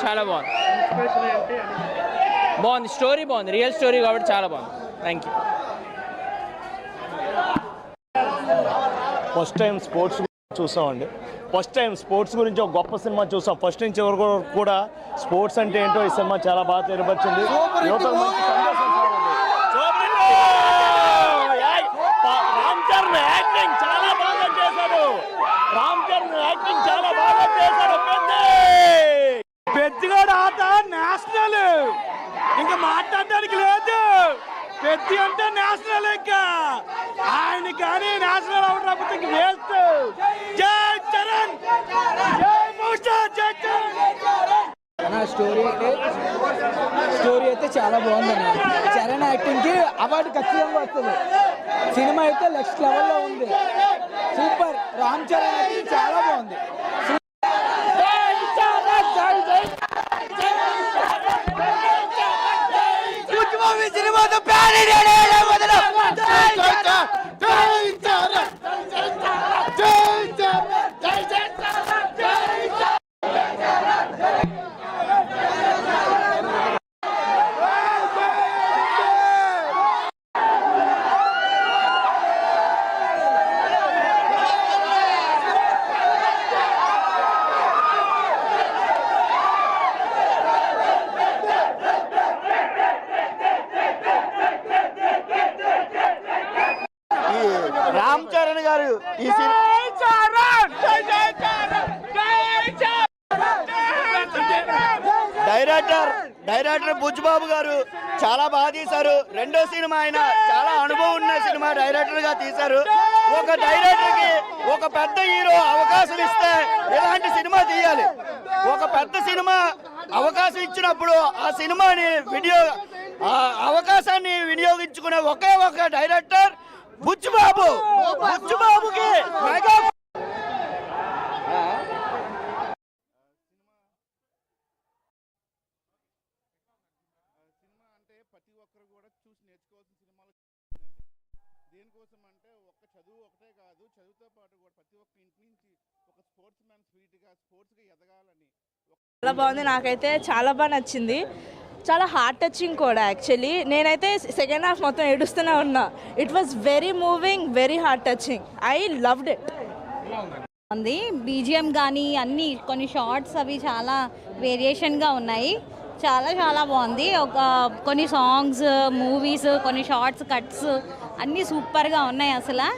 చాలా బాగుంది. బాగుంది, స్టోరీ బాగుంది, రియల్ స్టోరీ కాబట్టి చాలా బాగుంది. Thank you. First time sports చూసామండి. ఫస్ట్ టైం స్పోర్ట్స్ గురించి ఒక గొప్ప సినిమా చూసాం. ఫస్ట్ నుంచి ఎవరు కూడా స్పోర్ట్స్ అంటే ఏంటో ఈ సినిమా చాలా బాగా తెలియపరిచింది. యువతకు మంచి సందేశం రామ్ చరణ్ యాక్టింగ్ చాలా బాగా చేశాడు. రామ్ చరణ్ యాక్టింగ్ చాలా బాగా చేశాడు. పెద్దిగాడు ఆట నేషనల్, ఇంకా మాట్లాడడానికి లేదు. పెద్ది అంటే నేషనల్, ఇంకా ఆయన కానీ నేషనల్ అవడానికి వేస్ట్. జై చరణ్, జై మోస్టర్, జై చరణ్. స్టోరీ అయితే చాలా బాగుందన్న. చరణ్ యాక్టింగ్ కి అవార్డు ఖచ్చితంగా వస్తుంది. సినిమా అయితే నెక్స్ట్ లెవెల్లో ఉంది. సూపర్. రామ్ చరణ్ యాక్టింగ్ చాలా బాగుంది. సినిమాతో రామ్ చరణ్ గారు ఈ డైరెక్టర్ బుజ్బాబు గారు చాలా బాగా తీశారు. రెండో సినిమా ఆయన చాలా అనుభవం ఉన్న సినిమా డైరెక్టర్ గా తీశారు. ఒక డైరెక్టర్ కి ఒక పెద్ద హీరో అవకాశం ఇస్తే ఇలాంటి సినిమా తీయాలి. ఒక పెద్ద సినిమా అవకాశం ఇచ్చినప్పుడు ఆ సినిమాని అవకాశాన్ని వినియోగించుకునే ఒకే ఒక డైరెక్టర్ బుజ్బాబు. బుజ్బాబుకి మెగా ప్రతి ఒక్కరు కూడా చూసి నేర్చుకోవాల్సిన సినిమాలు. దేనికోసం అంటే ఒక్క చదువు ఒకటే కాదు, చదువుతో పాటు కూడా ప్రతి ఒక్క ఇంటి నుంచి ఒక స్పోర్ట్స్ మ్యాన్ స్పిరిట్గా స్పోర్ట్స్గా ఎదగాలని. చాలా బాగుంది, నాకైతే చాలా బాగా నచ్చింది. చాలా హార్ట్ టచింగ్ కూడా. యాక్చువల్లీ నేనైతే సెకండ్ హాఫ్ మొత్తం ఏడుస్తూనే ఉన్నా. It was very moving, very heart touching. I loved it. ఉంది బీజిఎం కానీ అన్ని కొన్ని షార్ట్స్ అవి చాలా వేరియేషన్గా ఉన్నాయి. చాలా చాలా బాగుంది. కొన్ని సాంగ్స్, మూవీస్, కొన్ని షార్ట్స్, కట్స్ అన్నీ సూపర్గా ఉన్నాయి. అసలు